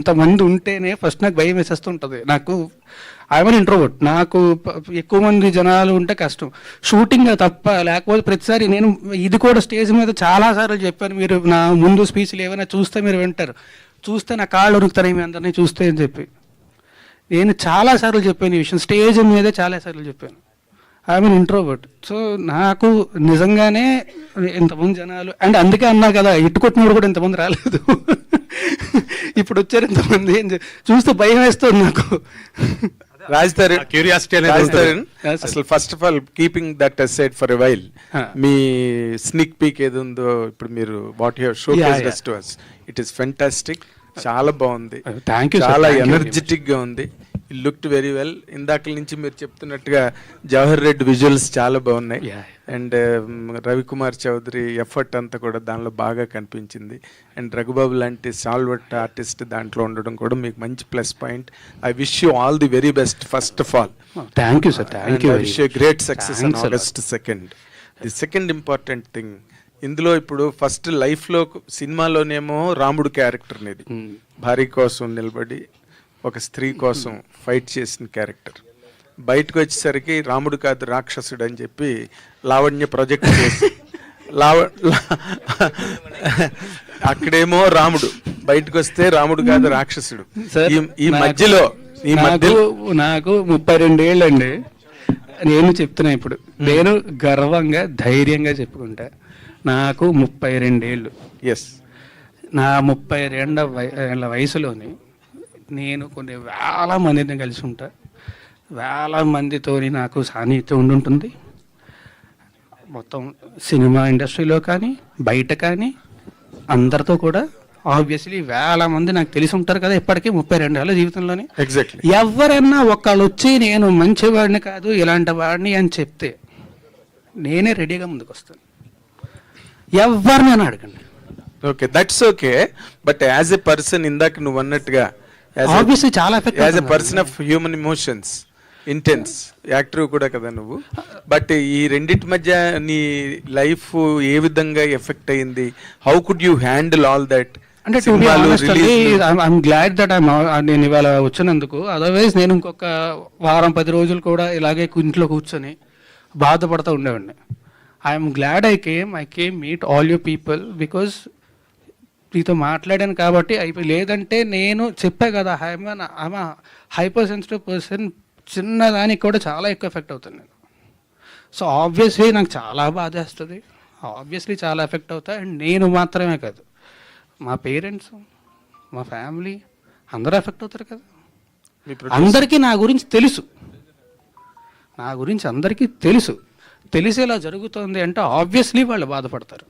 ఇంతమంది ఉంటేనే ఫస్ట్ నాకు భయం వేసేస్తుంటుంది. నాకు ఐఎమ్ ఇంట్రోవర్ట్. నాకు ఎక్కువ మంది జనాలు ఉంటే కష్టం షూటింగ్ తప్ప. లేకపోతే ప్రతిసారి నేను ఇది కూడా స్టేజ్ మీద చాలాసార్లు చెప్పాను. మీరు నా ముందు స్పీచ్లు ఏమైనా చూస్తే మీరు వింటారు. చూస్తే నా కాళ్ళు ఉరుకుతాయి మీ అందరినీ చూస్తే అని చెప్పి నేను చాలాసార్లు చెప్పాను ఈ విషయం. స్టేజ్ మీదే చాలాసార్లు చెప్పాను. I'm introvert. సో నాకు నిజంగానే ఇంతమంది జనాలు అండ్ అందుకే అన్నా కదా ఇట్టుకొట్టినోడు కూడా ఇంతమంది రాలేదు. ఇప్పుడు వచ్చారు ఇంతమంది చూస్తే భయం వేస్తుంది నాకు. రాజ్ తరుణ్, క్యూరియాసిటీ అనేది అసలు first of all keeping that aside for a while, me స్నిక్ peak ఏది ఉందో ఇప్పుడు మీరు what you have showcased to us, it is fantastic. చాలా బాగుంది, చాలా ఎనర్జెటిక్ గా ఉంది. It looked very well. ఇందాక నుంచి మీరు చెప్తున్నట్టుగా జవహర్ రెడ్డి విజువల్స్ చాలా బాగున్నాయి. అండ్ రవికుమార్ చౌదరి ఎఫర్ట్ అంతా కూడా దానిలో బాగా కనిపించింది. అండ్ రఘుబాబు లాంటి సాల్వర్ట్ ఆర్టిస్ట్ దాంట్లో ఉండడం కూడా మీకు మంచి plus point. I wish you all the very best first of all. Thank you sir. Thank you. I wish you great success on August 2nd. The second important thing ఇందులో ఇప్పుడు first లైఫ్లో సినిమాలోనేమో రాముడు character అనేది భార్య కోసం నిలబడి ఒక స్త్రీ కోసం ఫైట్ చేసిన క్యారెక్టర్. బయటకు వచ్చేసరికి రాముడు కాదు రాక్షసుడు అని చెప్పి లావణ్య ప్రొజెక్ట్ చేసి అక్కడేమో రాముడు, బయటకు వస్తే రాముడు కాదు రాక్షసుడు. ఈ మధ్యలో నాకు 32 ఏళ్ళండి. నేను చెప్తున్నా ఇప్పుడు నేను గర్వంగా ధైర్యంగా చెప్పుకుంటా నాకు 32 ఏళ్ళు. ఎస్, నా 32 వయసులోని నేను కొన్ని వేల మందిని కలిసి ఉంటా. వేల మందితో నాకు సాన్నిహిత్యం ఉండుంటుంది. మొత్తం సినిమా ఇండస్ట్రీలో కానీ బయట కానీ అందరితో కూడా ఆబ్వియస్లీ వేల మంది నాకు తెలిసి ఉంటారు కదా ఇప్పటికీ 32 ఏళ్ళ జీవితంలోనే. ఎగ్జాక్ట్లీ. ఎవరన్నా ఒకళ్ళు వచ్చి నేను మంచివాడిని కాదు ఇలాంటి వాడిని అని చెప్తే నేనే రెడీగా ముందుకు వస్తాను. ఎవరినైనా అడగండి. Okay, that's okay. But as a person ఇందాక నువ్వు అన్నట్టుగా ఆబ్వియస్లీ చాలా effect as a person of human emotions, intense actor కూడా కదా నువ్వు. బట్ ఈ రెండింటి మధ్య నీ లైఫ్ ఏ విధంగా ఎఫెక్ట్ అయింది? How could you handle all that? అంటే ఐఎమ్ గ్లాడ్ దట్ నేను ఇవాళ వచ్చినందుకు. అదర్వైజ్ నేను ఇంకొక వారం 10 రోజులు కూడా ఇలాగే ఇంట్లో కూర్చొని బాధపడుతూ ఉండేవాడిని. I'm glad I came meet all you people because మీతో మాట్లాడాను కాబట్టి అయిపోయి. లేదంటే నేను చెప్పా కదా ఐఎమ్ హైపర్ సెన్సిటివ్ పర్సన్. చిన్నదానికి కూడా చాలా ఎక్కువ ఎఫెక్ట్ అవుతాను నేను. సో ఆబ్వియస్లీ నాకు చాలా బాధ వేస్తుంది, ఆబ్వియస్లీ చాలా ఎఫెక్ట్ అవుతా. అండ్ నేను మాత్రమే కాదు, మా పేరెంట్స్, మా ఫ్యామిలీ అందరూ ఎఫెక్ట్ అవుతారు కదా. అందరికీ నా గురించి తెలుసు, నా గురించి అందరికీ తెలుసు. తెలిసి ఇలా జరుగుతుంది అంటే ఆబ్వియస్లీ వాళ్ళు బాధపడతారు.